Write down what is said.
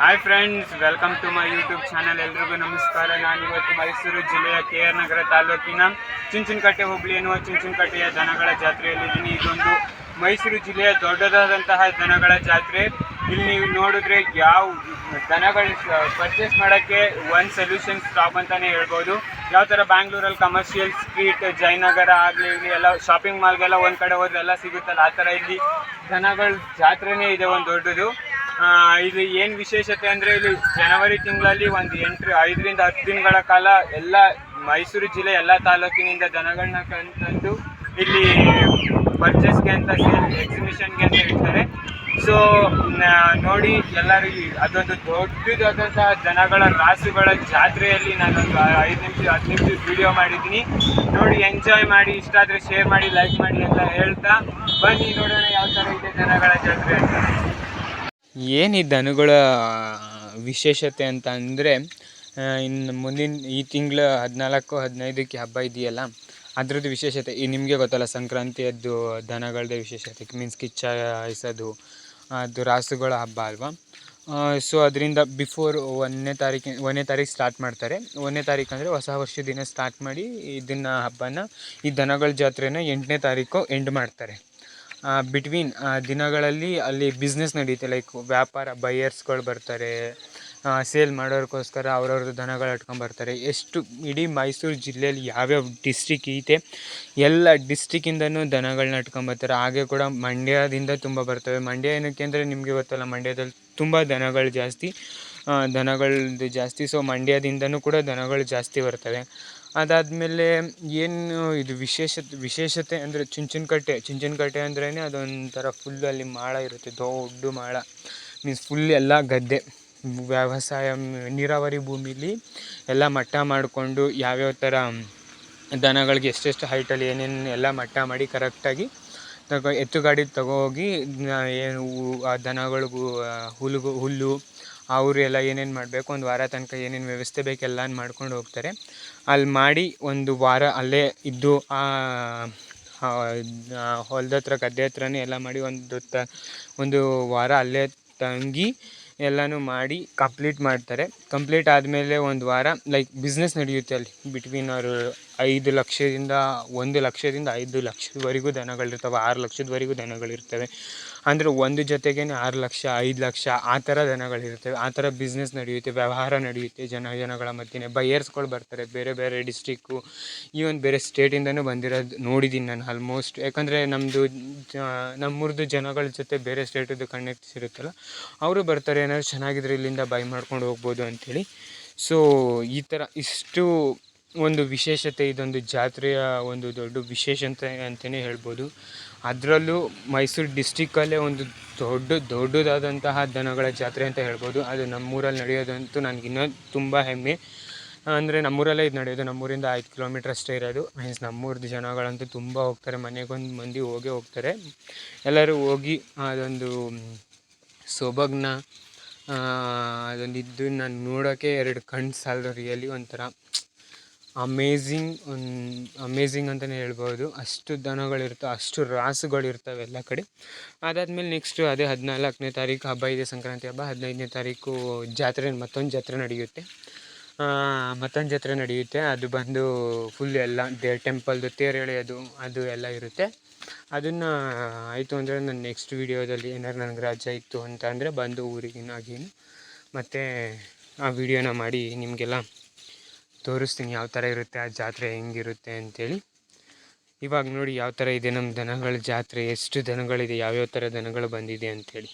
Hi friends, welcome to my YouTube channel. ಎಲ್ರಿಗೂ ನಮಸ್ಕಾರ. ನಾನು ಇವತ್ತು ಮೈಸೂರು ಜಿಲ್ಲೆಯ KR ನಗರ ತಾಲೂಕಿನ ಚುಂಚನಕಟ್ಟೆ ಹೋಬಳಿ ಎನ್ನುವ ಚುಂಚನಕಟ್ಟೆಯ ದನಗಳ ಜಾತ್ರೆಯಲ್ಲಿದ್ದೀನಿ. ಇದೊಂದು ಮೈಸೂರು ಜಿಲ್ಲೆಯ ದೊಡ್ಡದಾದಂತಹ ದನಗಳ ಜಾತ್ರೆ. ಇಲ್ಲಿ ನೀವು ನೋಡಿದ್ರೆ ಯಾವ ದನಗಳು ಪರ್ಚೇಸ್ ಮಾಡೋಕ್ಕೆ ಒಂದು ಸೊಲ್ಯೂಷನ್ ಸ್ಟಾಪ್ ಅಂತಲೇ ಹೇಳ್ಬೋದು. ಯಾವ ಥರ ಬ್ಯಾಂಗ್ಳೂರಲ್ಲಿ ಕಮರ್ಷಿಯಲ್ ಸ್ಟ್ರೀಟ್, ಜಯನಗರ ಆಗಲಿ ಇಲ್ಲಿ ಎಲ್ಲ ಶಾಪಿಂಗ್ ಮಾಲ್ಗೆಲ್ಲ ಒಂದು ಕಡೆ ಹೋದ್ರೆ ಎಲ್ಲ ಸಿಗುತ್ತಲ್ಲ, ಆ ಥರ ಇಲ್ಲಿ ದನಗಳ ಜಾತ್ರೆನೇ ಇದೆ ಒಂದು ದೊಡ್ಡದು. ಇದು ಏನು ವಿಶೇಷತೆ ಅಂದರೆ, ಇಲ್ಲಿ ಜನವರಿ ತಿಂಗಳಲ್ಲಿ ಒಂದು 5 ರಿಂದ 10 ದಿನಗಳ ಕಾಲ ಎಲ್ಲ ಮೈಸೂರು ಜಿಲ್ಲೆ ಎಲ್ಲ ತಾಲೂಕಿನಿಂದ ದನಗಳನ್ನ ತಂದು ಇಲ್ಲಿ ಪರ್ಚೇಸ್ಗೆ ಅಂತ ಎಕ್ಸಿಬಿಷನ್ಗೆ ಅಂತ ಇಡ್ತಾರೆ. ಸೊ ನೋಡಿ ಎಲ್ಲರೂ, ಅದೊಂದು ದೊಡ್ಡದಾದಂತಹ ದನಗಳ ರಾಸುಗಳ ಜಾತ್ರೆಯಲ್ಲಿ ನಾನೊಂದು 5-10 ನಿಮಿಷ ವಿಡಿಯೋ ಮಾಡಿದ್ದೀನಿ. ನೋಡಿ, ಎಂಜಾಯ್ ಮಾಡಿ, ಇಷ್ಟ ಆದರೆ ಶೇರ್ ಮಾಡಿ, ಲೈಕ್ ಮಾಡಿ ಅಂತ ಹೇಳ್ತಾ ಬನ್ನಿ ನೋಡೋಣ ಯಾವ ಥರ ಇದೆ ದನಗಳ ಜಾತ್ರೆ ಅಂತ. ಏನು ಈ ದನಗಳ ವಿಶೇಷತೆ ಅಂತ ಅಂದರೆ, ಇನ್ನು ಮುಂದಿನ ಈ ತಿಂಗಳು 14-15ಕ್ಕೆ ಹಬ್ಬ ಇದೆಯಲ್ಲ, ಅದ್ರದ್ದು ವಿಶೇಷತೆ ಈ ನಿಮಗೆ ಗೊತ್ತಲ್ಲ. ಸಂಕ್ರಾಂತಿಯದ್ದು ದನಗಳದ್ದೇ ವಿಶೇಷತೆ, ಮೀನ್ಸ್ ಕಿಚ್ಚ ಹಾಯಿಸೋದು, ಅದು ರಾಸುಗಳ ಹಬ್ಬ ಅಲ್ವಾ. ಸೊ ಅದರಿಂದ ಬಿಫೋರ್ 1ನೇ ತಾರೀಕು ಸ್ಟಾರ್ಟ್ ಮಾಡ್ತಾರೆ. 1ನೇ ತಾರೀಕು ಅಂದರೆ ಹೊಸ ವರ್ಷದ ದಿನ ಸ್ಟಾರ್ಟ್ ಮಾಡಿ ಇದನ್ನು ಹಬ್ಬನ, ಈ ದನಗಳ ಜಾತ್ರೆನ 8ನೇ ತಾರೀಕು ಎಂಡ್ ಮಾಡ್ತಾರೆ. ಬಿಟ್ವೀನ್ ದಿನಗಳಲ್ಲಿ ಅಲ್ಲಿ ಬಿಸ್ನೆಸ್ ನಡೆಯುತ್ತೆ. ಲೈಕ್ ವ್ಯಾಪಾರ, ಬೈಯರ್ಸ್ಗಳು ಬರ್ತಾರೆ, ಸೇಲ್ ಮಾಡೋರ್ಗೋಸ್ಕರ ಅವ್ರವ್ರದ್ದು ದನಗಳು ಇಟ್ಕೊಂಬರ್ತಾರೆ. ಇಡೀ ಮೈಸೂರು ಜಿಲ್ಲೆಯಲ್ಲಿ ಯಾವ್ಯಾವ ಡಿಸ್ಟ್ರಿಕ್ ಐತೆ ಎಲ್ಲ ಡಿಸ್ಟ್ರಿಕ್ಕಿಂದನೂ ದನಗಳನ್ನ ಇಟ್ಕೊಂಬರ್ತಾರೆ. ಹಾಗೆ ಕೂಡ ಮಂಡ್ಯದಿಂದ ತುಂಬ ಬರ್ತವೆ. ಮಂಡ್ಯ ಏನಕ್ಕೆ ಅಂದರೆ ನಿಮಗೆ ಗೊತ್ತಲ್ಲ, ಮಂಡ್ಯದಲ್ಲಿ ತುಂಬ ದನಗಳು ಜಾಸ್ತಿ. ಸೊ ಮಂಡ್ಯದಿಂದನೂ ಕೂಡ ದನಗಳು ಜಾಸ್ತಿ ಬರ್ತವೆ. ಅದಾದಮೇಲೆ ಏನು ಇದು ವಿಶೇಷತೆ ಅಂದರೆ, ಚುಂಚನಕಟ್ಟೆ ಅಂದ್ರೇ ಅದೊಂಥರ ಫುಲ್ ಅಲ್ಲಿ ಮಾಳ ಇರುತ್ತೆ, ದೊಡ್ಡ ಮಾಳ. ಮೀನ್ಸ್ ಫುಲ್ ಎಲ್ಲ ಗದ್ದೆ, ವ್ಯವಸಾಯ, ನೀರಾವರಿ ಭೂಮಿಲಿ ಎಲ್ಲ ಮಟ್ಟ ಮಾಡಿಕೊಂಡು ಯಾವ್ಯಾವ ಥರ ದನಗಳಿಗೆ ಎಷ್ಟೆಷ್ಟು ಹೈಟಲ್ಲಿ ಏನೇನು ಎಲ್ಲ ಮಟ್ಟ ಮಾಡಿ ಕರೆಕ್ಟಾಗಿ ಎತ್ತು ಗಾಡಿ ತಗೋಗಿ ಏನು ಆ ದನಗಳಿಗೂ ಹುಲ್ಲು ಅವರು ಎಲ್ಲ ಏನೇನು ಮಾಡಬೇಕು, ಒಂದು ವಾರ ತನಕ ಏನೇನು ವ್ಯವಸ್ಥೆ ಬೇಕೆಲ್ಲ ಮಾಡ್ಕೊಂಡು ಹೋಗ್ತಾರೆ. ಅಲ್ಲಿ ಮಾಡಿ ಒಂದು ವಾರ ಅಲ್ಲೇ ಇದ್ದು, ಹೊಲದ ಹತ್ರ, ಗದ್ದೆ ಹತ್ರನೇ ಎಲ್ಲ ಮಾಡಿ ಒಂದು ವಾರ ಅಲ್ಲೇ ತಂಗಿ ಎಲ್ಲನೂ ಮಾಡಿ ಕಂಪ್ಲೀಟ್ ಮಾಡ್ತಾರೆ. ಕಂಪ್ಲೀಟ್ ಆದಮೇಲೆ ಒಂದು ವಾರ ಲೈಕ್ ಬಿಸ್ನೆಸ್ ನಡೆಯುತ್ತೆ ಅಲ್ಲಿ. ಬಿಟ್ವೀನ್ ಅವರು 1 ಲಕ್ಷದಿಂದ 5 ಲಕ್ಷದವರೆಗೂ ದನಗಳಿರ್ತವೆ, 6 ಲಕ್ಷದವರೆಗೂ ದನಗಳಿರ್ತವೆ. ಅಂದರೆ ಒಂದು ಜೊತೆಗೇ 6 ಲಕ್ಷ, 5 ಲಕ್ಷ ಆ ಥರ ದನಗಳಿರ್ತವೆ. ಆ ಥರ ಬಿಸ್ನೆಸ್ ನಡೆಯುತ್ತೆ, ವ್ಯವಹಾರ ನಡೆಯುತ್ತೆ ಜನಗಳ ಮಧ್ಯೆ. ಬೈಯರ್ಸ್ಗಳು ಬರ್ತಾರೆ, ಬೇರೆ ಬೇರೆ ಡಿಸ್ಟ್ರಿಕ್ಕು, ಈವನ್ ಬೇರೆ ಸ್ಟೇಟಿಂದನೂ ಬಂದಿರೋದು ನೋಡಿದ್ದೀನಿ ನಾನು ಆಲ್ಮೋಸ್ಟ್. ಯಾಕಂದರೆ ನಮ್ಮೂರ್ದು ಜನಗಳ ಜೊತೆ ಬೇರೆ ಸ್ಟೇಟದ್ದು ಕನೆಕ್ಟ್ಸ್ ಇರುತ್ತಲ್ಲ, ಅವರು ಬರ್ತಾರೆ. ಏನಾದ್ರು ಚೆನ್ನಾಗಿದ್ರೆ ಇಲ್ಲಿಂದ ಬೈ ಮಾಡ್ಕೊಂಡು ಹೋಗ್ಬೋದು ಅಂಥೇಳಿ. ಸೊ ಈ ಥರ ಇಷ್ಟು ಒಂದು ವಿಶೇಷತೆ, ಇದೊಂದು ಜಾತ್ರೆಯ ಒಂದು ದೊಡ್ಡ ಅಂತಲೇ ಹೇಳ್ಬೋದು. ಅದರಲ್ಲೂ ಮೈಸೂರು ಡಿಸ್ಟಿಕ್ಕಲ್ಲೇ ಒಂದು ದೊಡ್ಡದಾದಂತಹ ದನಗಳ ಜಾತ್ರೆ ಅಂತ ಹೇಳ್ಬೋದು. ಅದು ನಮ್ಮೂರಲ್ಲಿ ನಡೆಯೋದಂತೂ ನನಗಿನ್ನೂ ತುಂಬ ಹೆಮ್ಮೆ. ಅಂದರೆ ನಮ್ಮೂರಲ್ಲೇ ಇದು ನಡೆಯೋದು. ನಮ್ಮೂರಿಂದ 5 ಕಿಲೋಮೀಟ್ರ್ ಅಷ್ಟೇ ಇರೋದು. ಮೀನ್ಸ್ ನಮ್ಮೂರ್ದು ಜನಗಳಂತೂ ತುಂಬ ಹೋಗ್ತಾರೆ, ಮನೆಗೊಂದು ಮಂದಿ ಹೋಗ್ತಾರೆ. ಎಲ್ಲರೂ ಹೋಗಿ ಅದೊಂದು ಸೊಬಗನ್ನ, ಅದೊಂದು ಇದನ್ನು ನೋಡೋಕ್ಕೆ 2 ಕಣ್ಣು ಸಾಲದು. ರಿಯಲಿ ಒಂಥರ ಅಮೇಝಿಂಗ್ ಅಂತಲೇ ಹೇಳ್ಬೋದು. ಅಷ್ಟು ದನಗಳಿರ್ತವೆ, ಅಷ್ಟು ರಾಸುಗಳಿರ್ತವೆ ಎಲ್ಲ ಕಡೆ. ಅದಾದಮೇಲೆ ನೆಕ್ಸ್ಟು ಅದೇ 14ನೇ ತಾರೀಕು ಹಬ್ಬ ಇದೆ, ಸಂಕ್ರಾಂತಿ ಹಬ್ಬ. 15ನೇ ತಾರೀಕು ಮತ್ತೊಂದು ಜಾತ್ರೆ ನಡೆಯುತ್ತೆ. ಅದು ಬಂದು ಫುಲ್ ಎಲ್ಲ ಟೆಂಪಲ್ದು ತೇರು ಎಳೆಯೋದು ಅದು ಎಲ್ಲ ಇರುತ್ತೆ. ಅದನ್ನು ಆಯಿತು ಅಂದರೆ ನಾನು ನೆಕ್ಸ್ಟ್ ವೀಡಿಯೋದಲ್ಲಿ ಏನಾದ್ರು ನನಗೆ ರಜೆ ಇತ್ತು ಅಂತ ಅಂದರೆ ಬಂದು ಊರಿಗಿನಾಗೇನು ಮತ್ತು ಆ ವಿಡಿಯೋನ ಮಾಡಿ ನಿಮಗೆಲ್ಲ ತೋರಿಸ್ತೀನಿ ಯಾವ ಥರ ಇರುತ್ತೆ ಆ ಜಾತ್ರೆ, ಹೆಂಗಿರುತ್ತೆ ಅಂಥೇಳಿ. ಇವಾಗ ನೋಡಿ ಯಾವ ಥರ ಇದೆ ನಮ್ಮ ದನಗಳ ಜಾತ್ರೆ, ಎಷ್ಟು ದನಗಳಿದೆ, ಯಾವ್ಯಾವ ಥರ ದನಗಳು ಬಂದಿದೆ ಅಂಥೇಳಿ.